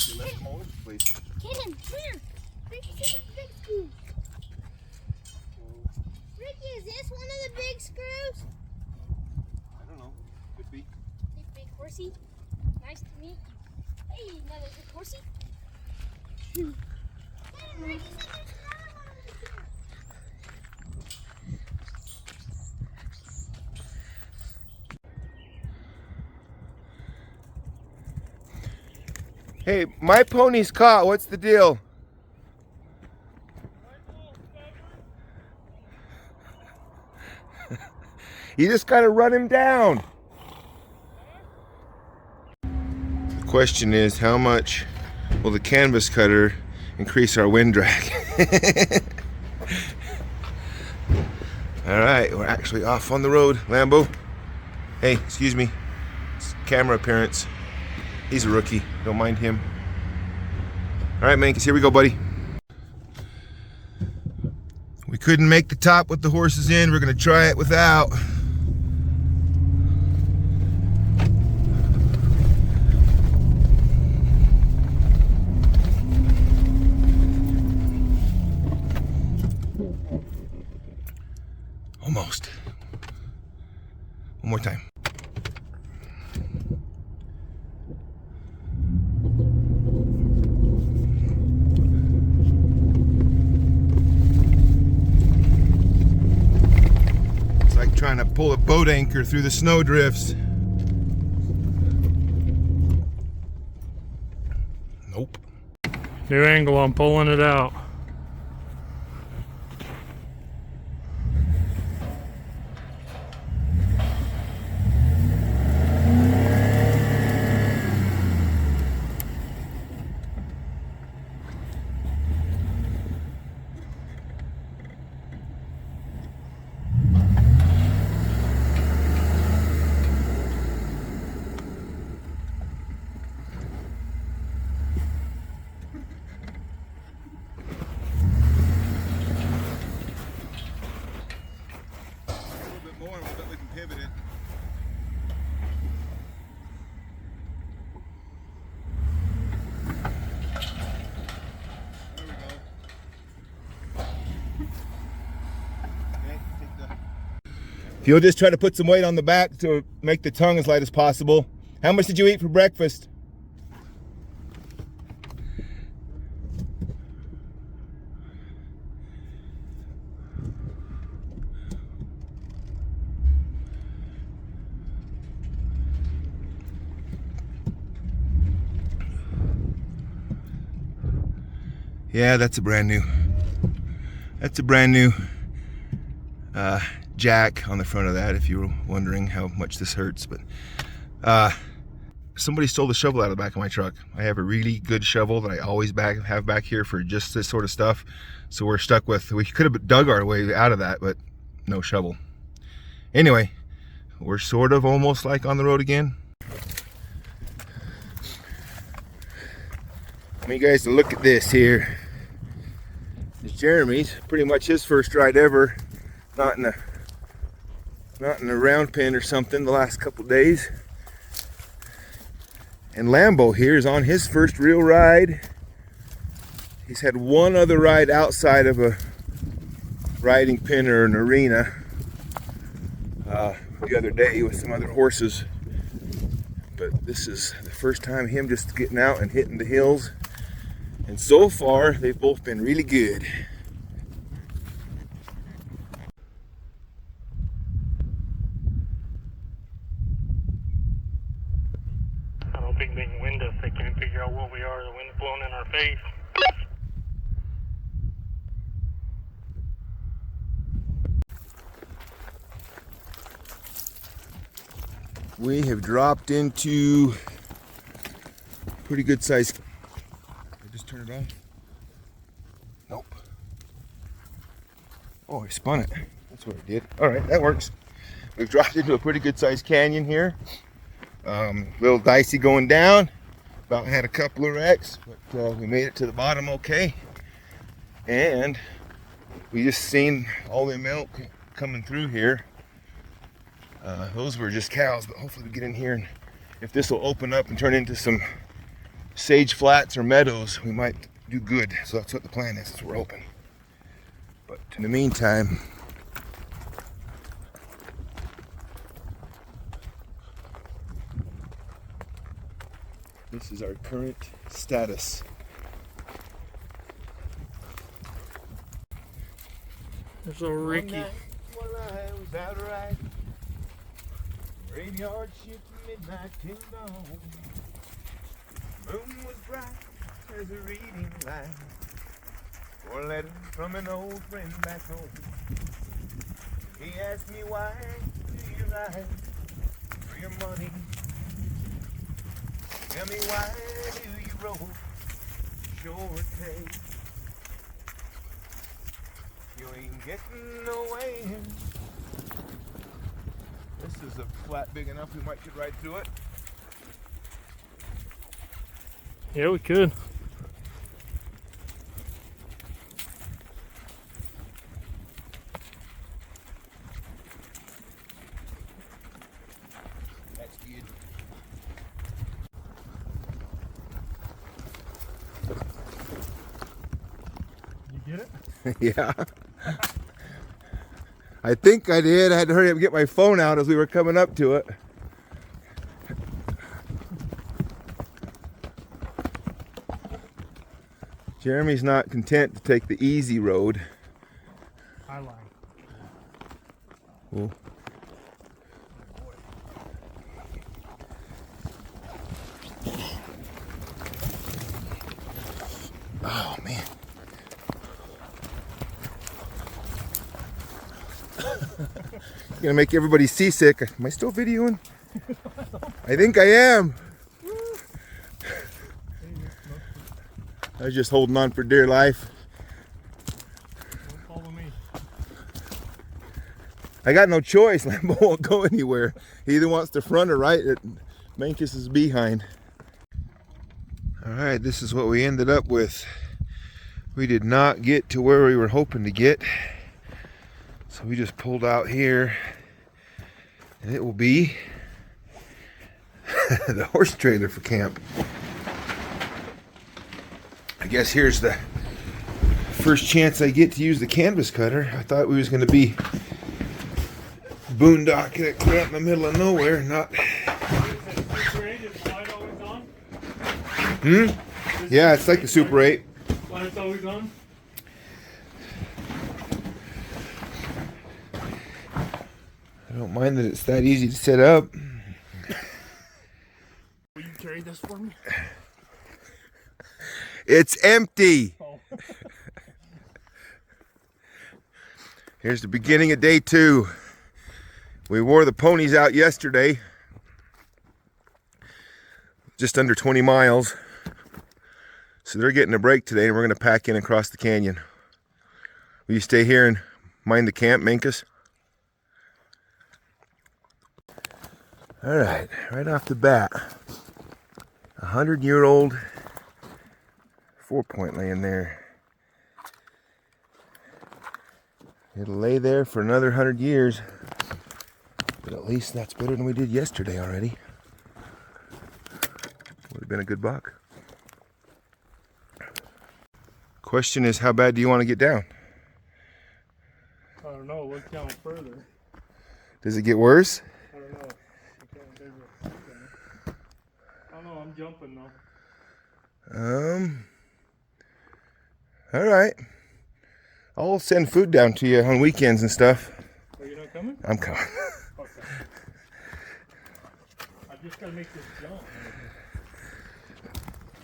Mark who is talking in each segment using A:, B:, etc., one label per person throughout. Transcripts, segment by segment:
A: They left them all over the place.
B: Kaden, come here. Ricky, see this big screw. Ricky, is this one of the big screws?
A: I don't know. Could be.
B: Hey, big horsey. Nice to meet you. Hey, another big horsey. Kaden, Ricky said there's another one over
A: Hey, my pony's caught. What's the deal? You just gotta run him down. The question is, how much will the canvas cutter increase our wind drag? All right, we're actually off on the road. Lambo, hey, excuse me. It's camera appearance. He's a rookie, don't mind him. All right, Mancus, here we go, buddy. We couldn't make the top with the horses in. We're gonna try it without. Almost. One more time. It's like trying to pull a boat anchor through the snow drifts. Nope.
C: New angle, I'm pulling it out.
A: If you'll just try to put some weight on the back to make the tongue as light as possible. How much did you eat for breakfast? Yeah, that's a brand new jack on the front of that, if you were wondering how much this hurts. But somebody stole the shovel out of the back of my truck. I have a really good shovel that I always have back here for just this sort of stuff, so we're stuck with, we could have dug our way out of that, but no shovel. Anyway, we're sort of almost like on the road again. I want you guys to look at this here. It's Jeremy's, pretty much his first ride ever, not in a round pen or something the last couple days. And Lambo here is on his first real ride. He's had one other ride outside of a riding pen or an arena the other day with some other horses. But this is the first time him just getting out and hitting the hills. And so far, they've both been really good.
C: I don't think they can wind us. They can't figure out what we are. The wind's blowing in our face.
A: We have dropped into pretty good size. I just turn it on. Nope. Oh, I spun it. That's what I did. All right, that works. We've dropped into a pretty good sized canyon here. Little dicey going down. About had a couple of wrecks, but we made it to the bottom okay. And we just seen all the milk coming through here. Those were just cows, but hopefully we get in here, and if this will open up and turn into some sage flats or meadows, we might do good. So that's what the plan is. We're hoping. But in the meantime, this is our current status.
C: There's a Ricky.
A: One night while I was out riding, graveyard shift midnight till dawn. Moon was bright as a reading light, for a letter from an old friend back home. He asked me, why do you ride for your money? Tell me, why do you roll short pay? You ain't getting away. This is a flat big enough we might could ride through it.
C: Yeah, we could.
A: That's good.
C: You get it?
A: Yeah. I think I did. I had to hurry up and get my phone out as we were coming up to it. Jeremy's not content to take the easy road.
C: I lied.
A: Ooh. Oh man. Gonna make everybody seasick. Am I still videoing? I think I am. I was just holding on for dear life.
C: Don't follow me.
A: I got no choice. Lambo won't go anywhere. He either wants to front or right. Mankus is behind. All right, this is what we ended up with. We did not get to where we were hoping to get. So we just pulled out here, and it will be the horse trailer for camp. I guess here's the first chance I get to use the canvas cutter. I thought we was going to be boondocking it clear out in the middle of nowhere, not. Yeah, it's like the Super 8.
C: Why it's always on?
A: I don't mind that it's that easy to set up.
C: Will you carry this for me?
A: It's empty.
C: Oh.
A: Here's the beginning of day 2. We wore the ponies out yesterday. Just under 20 miles. So they're getting a break today, and we're going to pack in across the canyon. Will you stay here and mind the camp, Minkus? All right, right off the bat, 100-year-old 4-point laying there. It'll lay there for another 100 years, but at least that's better than we did yesterday already. Would have been a good buck. Question is, how bad do you want to get down?
C: I don't know. Look down further.
A: Does it get worse?
C: I don't know. I don't know. I'm jumping though.
A: All right. I'll send food down to you on weekends and stuff.
C: Are you not coming?
A: I'm coming.
C: Okay. I just gotta make this jump.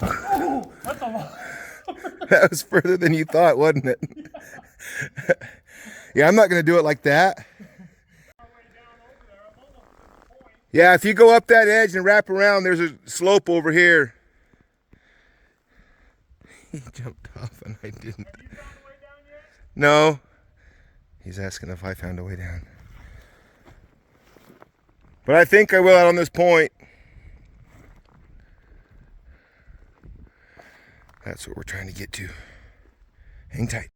C: Oh, that's a lot.
A: That was further than you thought, wasn't it? Yeah, I'm not going to do it like that. Yeah, if you go up that edge and wrap around, there's a slope over here. He jumped off and I didn't.
C: Have you found a way down yet?
A: No. He's asking if I found a way down. But I think I will out on this point. That's what we're trying to get to. Hang tight.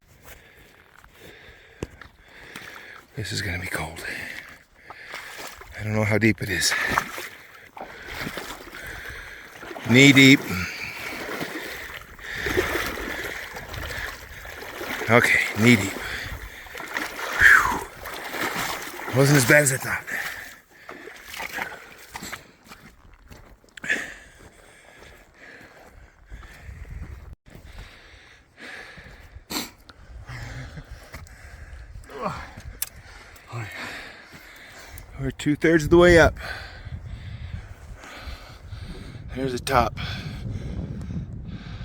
A: This is going to be cold. I don't know how deep it is. Knee deep. Okay, knee deep. Whew. Wasn't as bad as I thought. We're 2/3 of the way up. There's the top.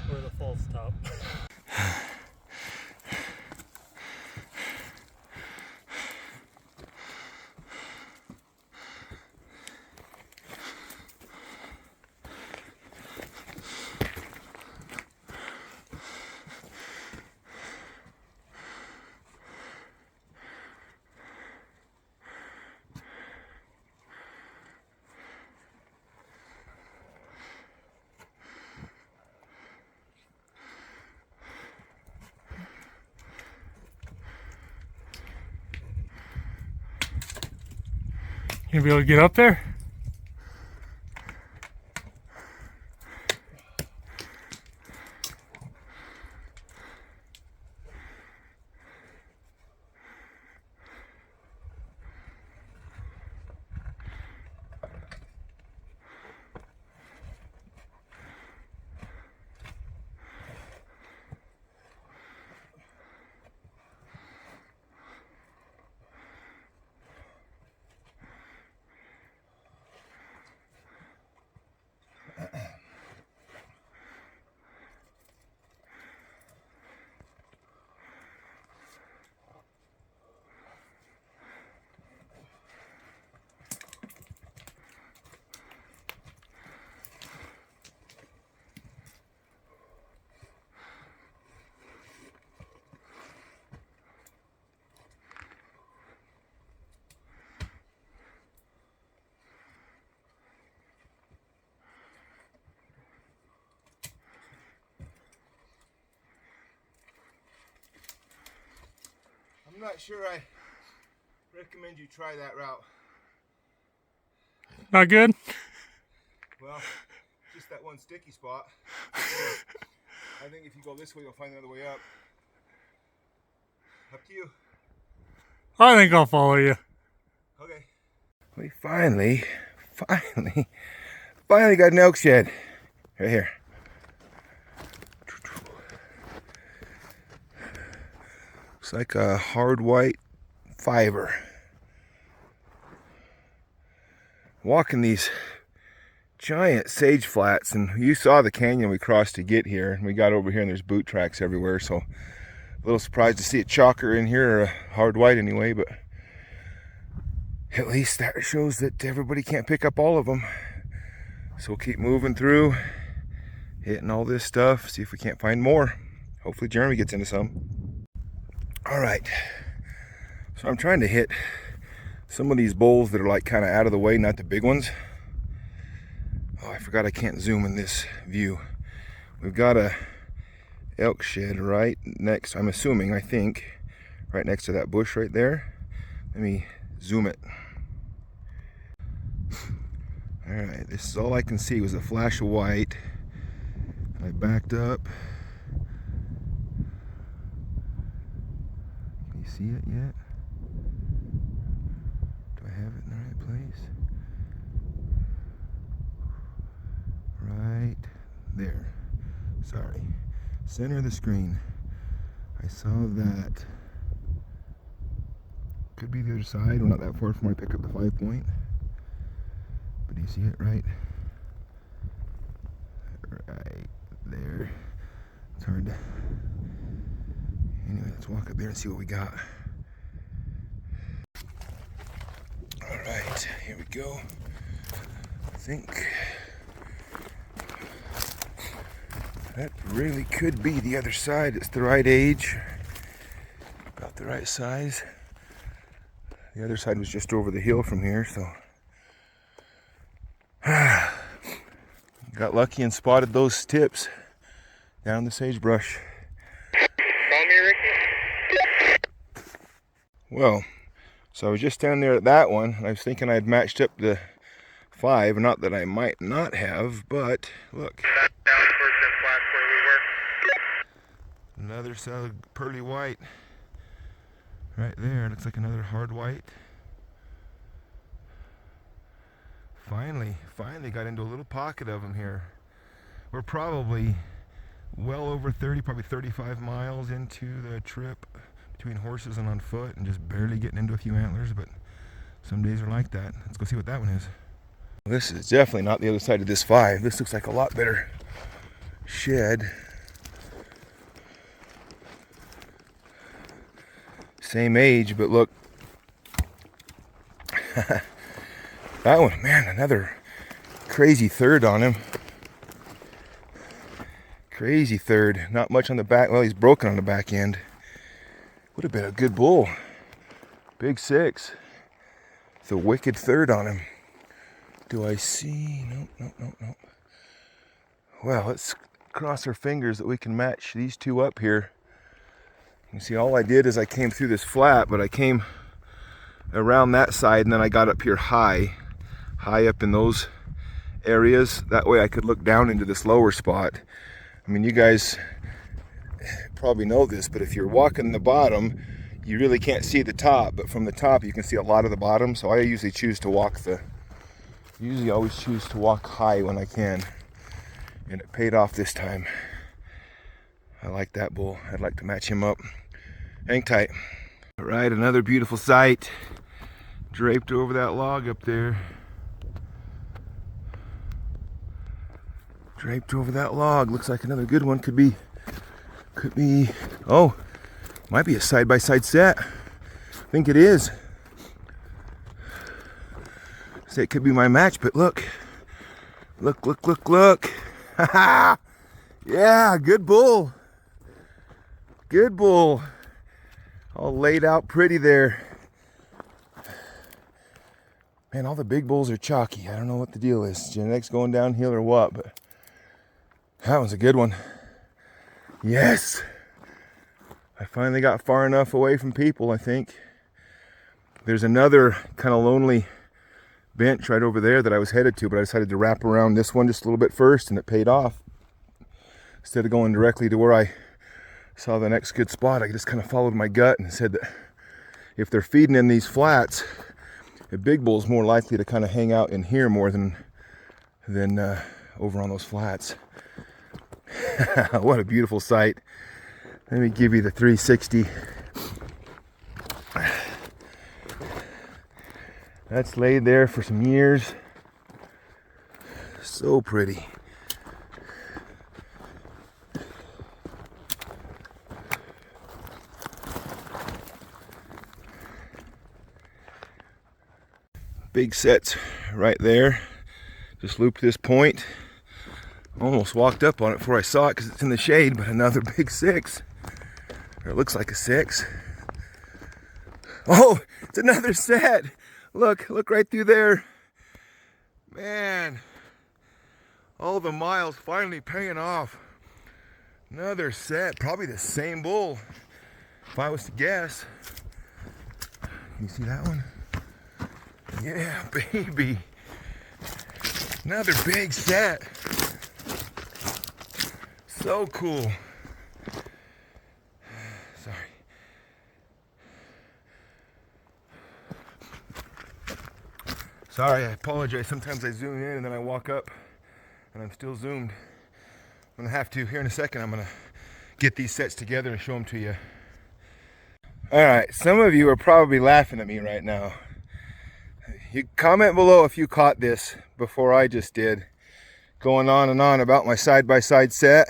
C: Or the false top. You gonna be able to get up there?
A: I'm not sure I recommend you try that route.
C: Not good?
A: Well, just that one sticky spot. I think if you go this way, you'll find another way up. Up to you.
C: I think I'll follow you.
A: Okay. We finally got an elk shed. Right here. Looks like a hard white fiber. Walking these giant sage flats, and you saw the canyon we crossed to get here, and we got over here and there's boot tracks everywhere, so a little surprised to see a chalker in here, or a hard white anyway, but at least that shows that everybody can't pick up all of them. So we'll keep moving through, hitting all this stuff, see if we can't find more. Hopefully Jeremy gets into some. All right, so I'm trying to hit some of these bowls that are like kind of out of the way, not the big ones. Oh, I forgot I can't zoom in this view. We've got a elk shed right next, I'm assuming, I think, right next to that bush right there. Let me zoom it. All right, this is all I can see was a flash of white. I backed up. Can you see it yet? Do I have it in the right place? Right there. Sorry. Center of the screen. I saw that. Could be the other side. We're not that far from where I pick up the 5-point. But do you see it right? Right there. It's hard to. Anyway, let's walk up there and see what we got. Alright, here we go. I think that really could be the other side. It's the right age, about the right size. The other side was just over the hill from here, so got lucky and spotted those tips down the sagebrush.
C: Call me, Ricky.
A: Well, so I was just down there at that one, and I was thinking I'd matched up the 5. Not that I might not have, but look.
C: Down towards the flats where we
A: Another solid pearly white. Right there, looks like another hard white. Finally got into a little pocket of them here. We're probably well over 30, probably 35 miles into the trip between horses and on foot, and just barely getting into a few antlers, but some days are like that. Let's go see what that one is. This is definitely not the other side of this 5. This looks like a lot better shed. Same age, but look. That one, man, another crazy third on him. Crazy third. Not much on the back. Well, he's broken on the back end. Would have been a good bull. Big 6. It's a wicked third on him. Do I see? Nope. Well, let's cross our fingers that we can match these two up here. You see, all I did is I came through this flat, but I came around that side and then I got up here high up in those areas. That way I could look down into this lower spot. I mean, you guys probably know this, but if you're walking the bottom, you really can't see the top, but from the top you can see a lot of the bottom. So I usually always choose to walk high when I can, and it paid off this time. I like that bull. I'd like to match him up. Hang tight. All right, another beautiful sight draped over that log up there. Draped over that log. Looks like another good one. Could be, oh, might be a side-by-side set. I think it is. Say it could be my match, but look. Look. Yeah, good bull. Good bull. All laid out pretty there. Man, all the big bulls are chalky. I don't know what the deal is. Genetics going downhill or what, but that one's a good one. Yes. I finally got far enough away from people, I think. There's another kind of lonely bench right over there that I was headed to, but I decided to wrap around this one just a little bit first, and it paid off. Instead of going directly to where I saw the next good spot, I just kind of followed my gut and said that if they're feeding in these flats, a big bull's more likely to kind of hang out in here more than over on those flats. What a beautiful sight. Let me give you the 360. That's laid there for some years. So pretty. Big sets right there. Just looped this point. Almost walked up on it before I saw it because it's in the shade, but another big 6. Or it looks like a 6. Oh, it's another set. Look right through there. Man, all the miles finally paying off. Another set, probably the same bull, if I was to guess. You see that one? Yeah, baby. Another big set. So cool. Sorry. Sorry, I apologize. Sometimes I zoom in and then I walk up and I'm still zoomed. I'm gonna have to, here in a second, I'm gonna get these sets together and show them to you. All right, some of you are probably laughing at me right now. You comment below if you caught this before I just did, going on and on about my side-by-side set.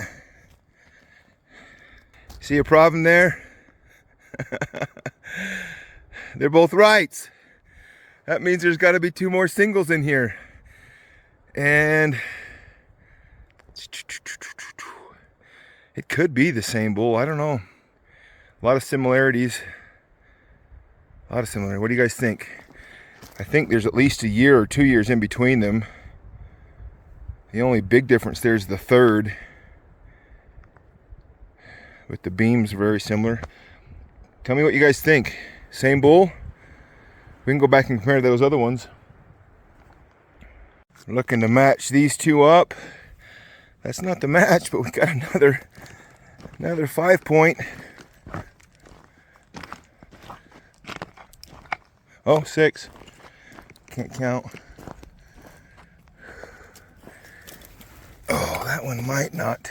A: See a problem there? They're both rights. That means there's got to be 2 more singles in here. And it could be the same bull. I don't know. A lot of similarities. What do you guys think? I think there's at least a year or 2 years in between them. The only big difference there is the third. With the beams very similar. Tell me what you guys think. Same bull? We can go back and compare those other ones. Looking to match these two up. That's not the match, but we got Another 5-point. Oh, 6. Can't count. Oh, that one might not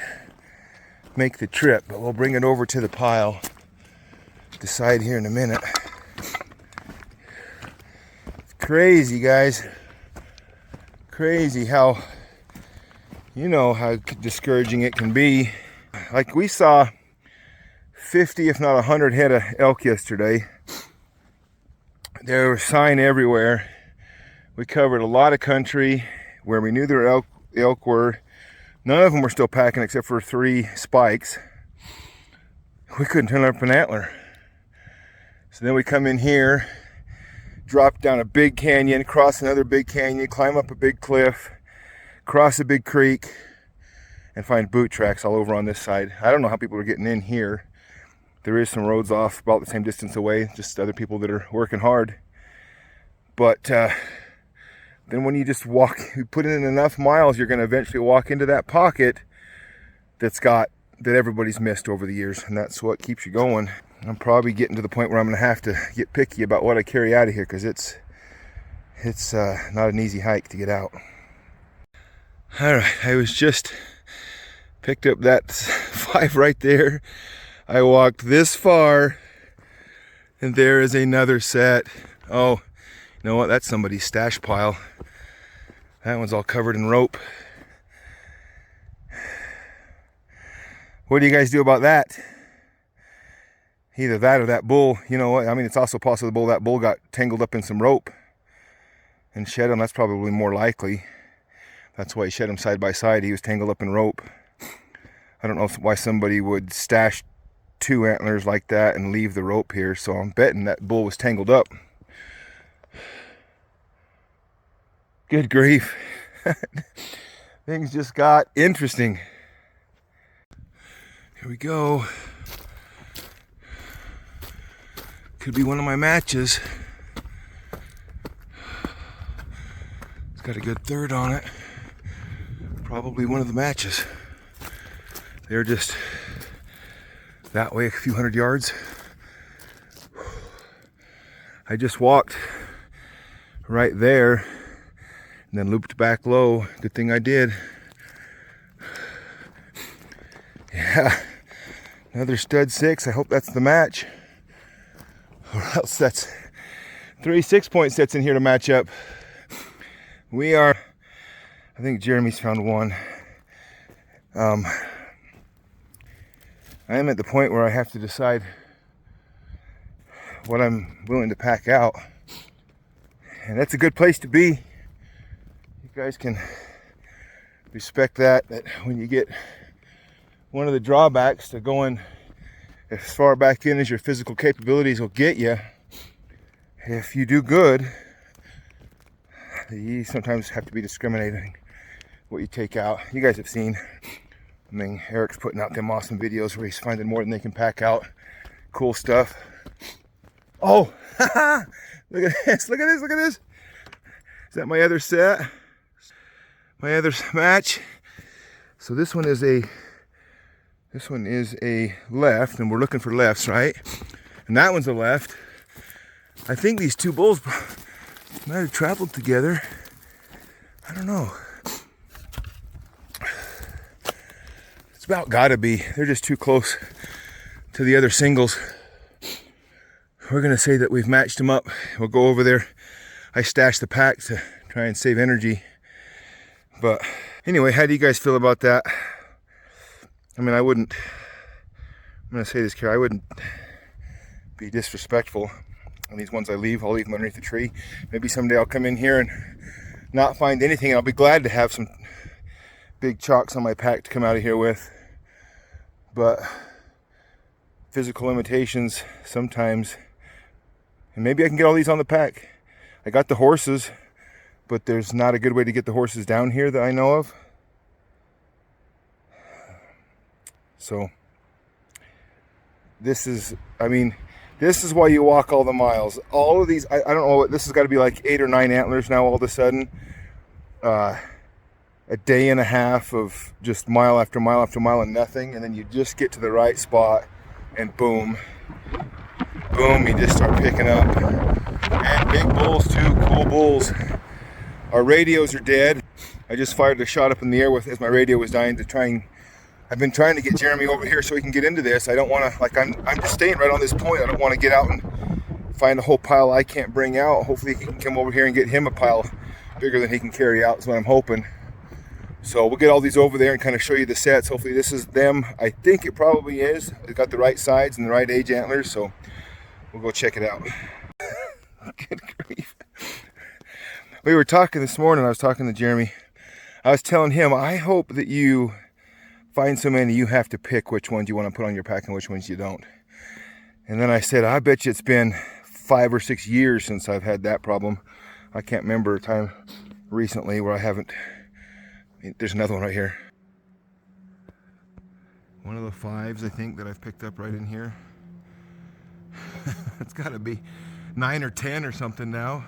A: make the trip, but we'll bring it over to the pile. Decide here in a minute. It's crazy, guys. Crazy how, you know, how discouraging it can be. Like, we saw 50, if not 100 head of elk yesterday. There was sign everywhere. We covered a lot of country where we knew there elk were. None of them were still packing except for 3 spikes. We couldn't turn up an antler. So then we come in here, drop down a big canyon, cross another big canyon, climb up a big cliff, cross a big creek, and find boot tracks all over on this side. I don't know how people are getting in here. There is some roads off about the same distance away, just other people that are working hard. But then when you just walk, you put in enough miles, you're going to eventually walk into that pocket that everybody's missed over the years, and that's what keeps you going. I'm probably getting to the point where I'm going to have to get picky about what I carry out of here, because it's not an easy hike to get out. All right, I was just picked up that 5 right there. I walked this far, and there is another set. Oh, you know what? That's somebody's stash pile. That one's all covered in rope. What do you guys do about that? Either that or that bull, you know what? I mean, it's also possible that bull got tangled up in some rope and shed him. That's probably more likely. That's why he shed him side by side. He was tangled up in rope. I don't know why somebody would stash 2 antlers like that and leave the rope here. So I'm betting that bull was tangled up. Good grief. Things just got interesting. Here we go. Could be one of my matches. It's got a good 3rd on it. Probably one of the matches. They're just that way a few hundred yards. I just walked right there and then looped back low. Good thing I did. Yeah, another stud 6. I hope that's the match. Or else that's 3 6-point sets in here to match up. We are, I think Jeremy's found one. I am at the point where I have to decide what I'm willing to pack out. And that's a good place to be. You guys can respect that when you get one of the drawbacks to going as far back in as your physical capabilities will get you. If you do good, you sometimes have to be discriminating what you take out. You guys have seen, I mean, Eric's putting out them awesome videos where he's finding more than they can pack out. Cool stuff. Oh, look at this, look at this, look at this. Is that my other set? My other match? So this one is a left, and we're looking for lefts, right? And that one's a left. I think these 2 bulls might have traveled together. I don't know. It's about gotta be. They're just too close to the other singles. We're gonna say that we've matched them up. We'll go over there. I stashed the pack to try and save energy. But anyway, how do you guys feel about that? I mean, I'm gonna say this, Kara, I wouldn't be disrespectful on these ones I'll leave them underneath the tree. Maybe someday I'll come in here and not find anything, and I'll be glad to have some big chocks on my pack to come out of here with. But physical limitations sometimes, and maybe I can get all these on the pack. I got the horses, but there's not a good way to get the horses down here that I know of. So this is why you walk all the miles. All of these, I don't know, this has got to be like 8 or 9 antlers now all of a sudden. a day and a half of just mile after mile after mile and nothing, and then you just get to the right spot and boom, boom, you just start picking up. And big bulls too, cool bulls. Our radios are dead. I just fired a shot up in the air with as my radio was dying to try and I've been trying to get Jeremy over here so he can get into this. I don't want to, like, I'm just staying right on this point. I don't want to get out and find a whole pile I can't bring out. Hopefully he can come over here and get him a pile bigger than he can carry out is what I'm hoping. So we'll get all these over there and kind of show you the sets. Hopefully this is them. I think it probably is. It's got the right sides and the right age antlers, so we'll go check it out. Good grief. We were talking this morning, I was talking to Jeremy. I was telling him, I hope that you find so many you have to pick which ones you want to put on your pack and which ones you don't. And then I said, I bet you it's been 5 or 6 years since I've had that problem. I can't remember a time recently where I haven't. There's another one right here. One of the 5s I think that I've picked up right in here. It's got to be 9 or 10 or something now.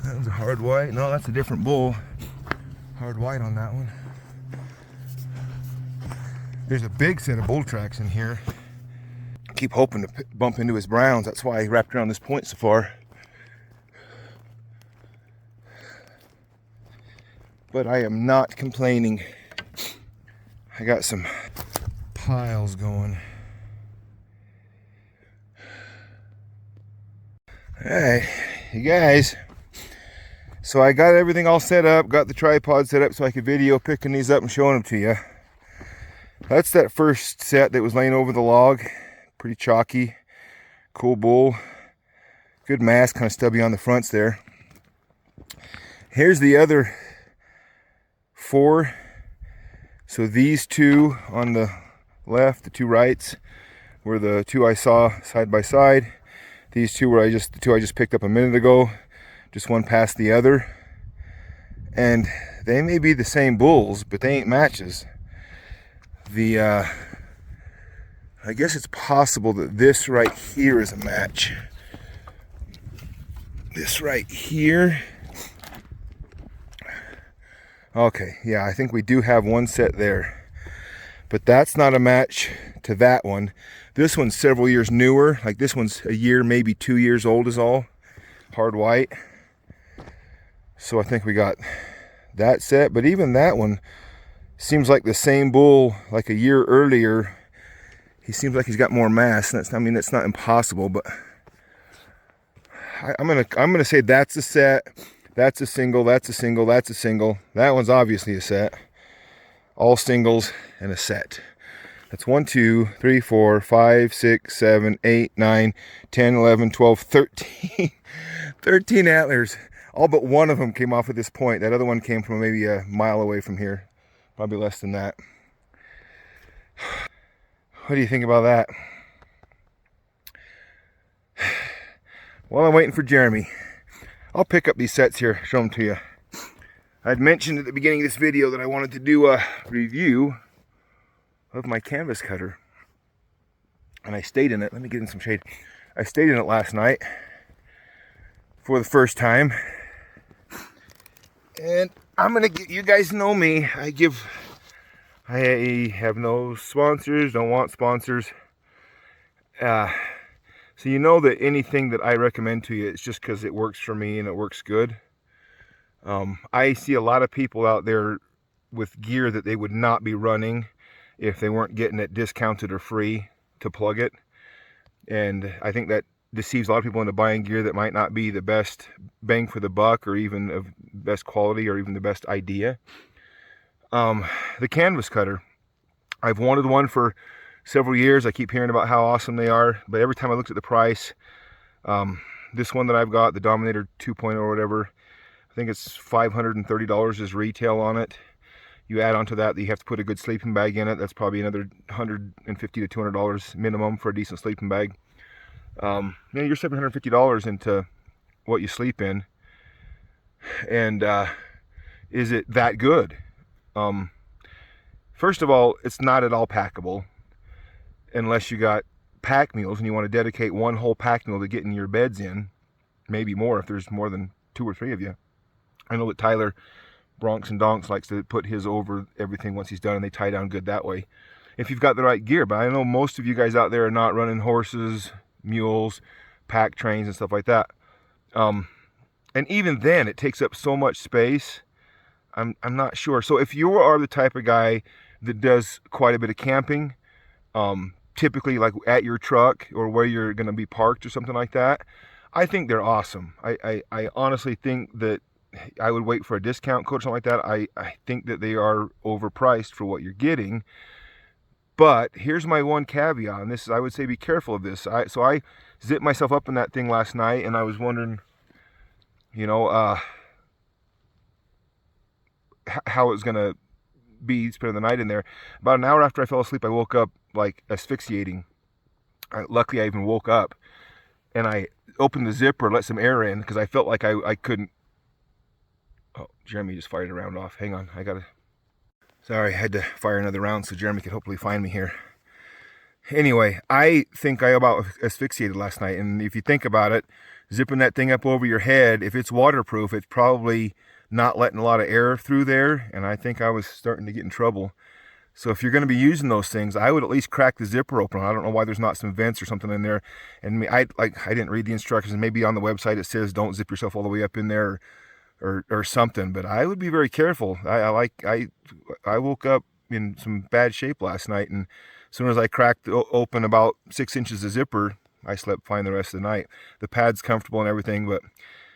A: That was a hard white. No, that's a different bull. Hard white on that one. There's a big set of bull tracks in here. I keep hoping to bump into his browns. That's why I wrapped around this point so far. But I am not complaining. I got some piles going. Alright, you guys. So I got everything all set up, got the tripod set up so I could video picking these up and showing them to you. That's that first set that was laying over the log. Pretty chalky, cool bull. Good mass, kind of stubby on the fronts there. Here's the other 4. So these 2 on the left, the 2 rights, were the 2 I saw side by side. These 2 were the 2 I just picked up a minute ago. Just one past the other. And they may be the same bulls, but they ain't matches. I guess it's possible that this right here is a match. This right here. Okay, yeah, I think we do have one set there. But that's not a match to that one. This one's several years newer. Like this one's a year, maybe 2 years old is all. Hard white. So I think we got that set, but even that one seems like the same bull like a year earlier. He seems like he's got more mass. That's, I mean, that's not impossible, but I'm gonna say that's a set, that's a single, that's a single, that's a single. That one's obviously a set. All singles and a set. That's 1, 2, 3, 4, 5, 6, 7, 8, 9, 10, 11, 12, 13. 13 antlers. All but one of them came off at this point. That other one came from maybe a mile away from here. Probably less than that. What do you think about that? While I'm waiting for Jeremy, I'll pick up these sets here, show them to you. I'd mentioned at the beginning of this video that I wanted to do a review of my canvas cutter. And I stayed in it. Let me get in some shade. I stayed in it last night for the first time. And I'm gonna get, you guys know me. I have no sponsors, don't want sponsors. So you know that anything that I recommend to you, it's just because it works for me and it works good. I see a lot of people out there with gear that they would not be running if they weren't getting it discounted or free to plug it. And I think that deceives a lot of people into buying gear that might not be the best bang for the buck or even of best quality or even the best idea. The canvas cutter, I've wanted one for several years. I keep hearing about how awesome they are, but every time I looked at the price, this one that I've got, the Dominator 2.0 or whatever, I think it's $530 is retail on it. You add on to that, you have to put a good sleeping bag in it. That's probably another $150 to $200 minimum for a decent sleeping bag. You're $750 into what you sleep in. And is it that good? First of all, it's not at all packable unless you got pack mules and you want to dedicate one whole pack mule to getting your beds in, maybe more if there's more than 2 or 3 of you. I know that Tyler Bronx and Donks likes to put his over everything once he's done, and they tie down good that way if you've got the right gear. But I know most of you guys out there are not running horses, mules, pack trains and stuff like that. And even then it takes up so much space. I'm not sure. So if you are the type of guy that does quite a bit of camping, typically like at your truck or where you're going to be parked or something like that, I think they're awesome. I honestly think that I would wait for a discount code or something like that. I think that they are overpriced for what you're getting. But here's my one caveat, and this is, I would say be careful of this. So I zipped myself up in that thing last night, and I was wondering, you know, how it was going to be spending the night in there. About an hour after I fell asleep, I woke up like asphyxiating. Luckily, I even woke up, and I opened the zipper, let some air in, because I felt like I couldn't. Oh, Jeremy just fired a round off. Hang on, sorry, I had to fire another round so Jeremy could hopefully find me here. Anyway, I think I about asphyxiated last night, and if you think about it, zipping that thing up over your head, if it's waterproof, it's probably not letting a lot of air through there, and I think I was starting to get in trouble. So if you're going to be using those things, I would at least crack the zipper open. I don't know why there's not some vents or something in there. And I didn't read the instructions, and maybe on the website it says don't zip yourself all the way up in there or something. But I would be very careful. I woke up in some bad shape last night, and as soon as I cracked open about 6 inches of zipper, I slept fine the rest of the night. The pad's comfortable and everything, but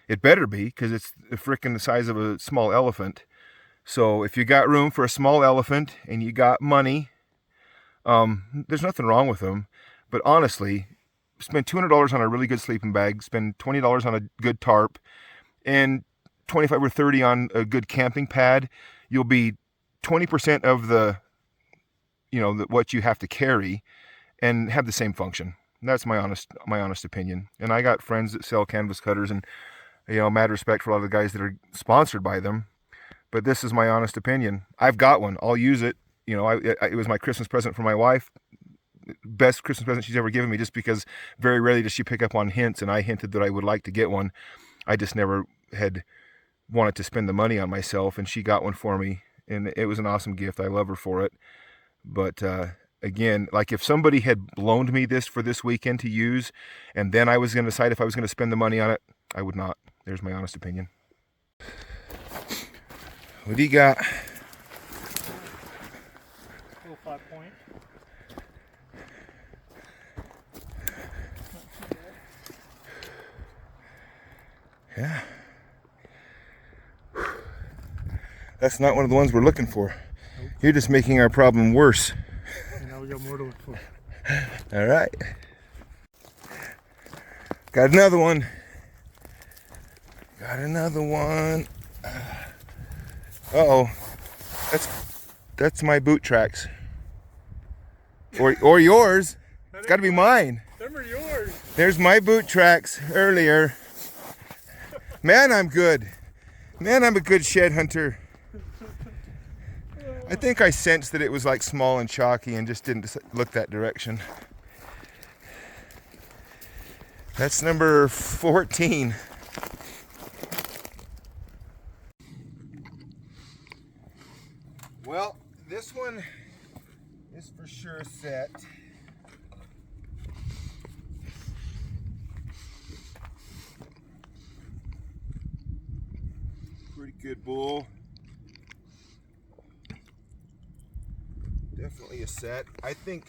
A: it better be, because it's frickin' the size of a small elephant. So if you got room for a small elephant and you got money, there's nothing wrong with them. But honestly, spend $200 on a really good sleeping bag, spend $20 on a good tarp, and $25 or $30 on a good camping pad. You'll be 20% of the, what you have to carry, and have the same function. And that's my honest opinion. And I got friends that sell canvas cutters, and mad respect for a lot of the guys that are sponsored by them. But this is my honest opinion. I've got one. I'll use it. It was my Christmas present for my wife. Best Christmas present she's ever given me, just because very rarely does she pick up on hints, and I hinted that I would like to get one. I just never had wanted to spend the money on myself, and she got one for me, and it was an awesome gift. I love her for it. But again, like if somebody had loaned me this for this weekend to use, and then I was going to decide if I was going to spend the money on it, I would not. There's my honest opinion. What do you got?
C: Little 5 point.
A: Yeah. That's not one of the ones we're looking for. Nope. You're just making our problem worse.
C: Now we got more to look for.
A: All right. Got another one. Uh-oh. That's my boot tracks. Or yours. It's got to be mine.
C: Them are yours.
A: There's my boot tracks earlier. Man, I'm good. Man, I'm a good shed hunter. I think I sensed that it was like small and chalky and just didn't look that direction. That's number 14. Well, this one is for sure set. Pretty good bull. Definitely a set. I think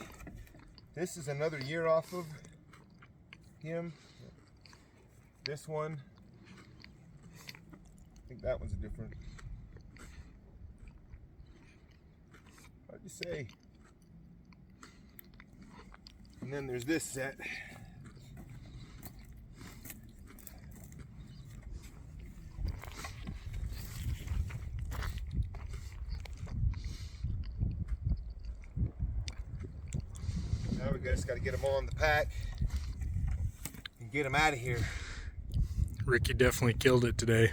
A: this is another year off of him. This one, I think that one's a different. Hard to say. And then there's this set. Now we just got to get them all in the pack and get them out of here.
C: Ricky definitely killed it today.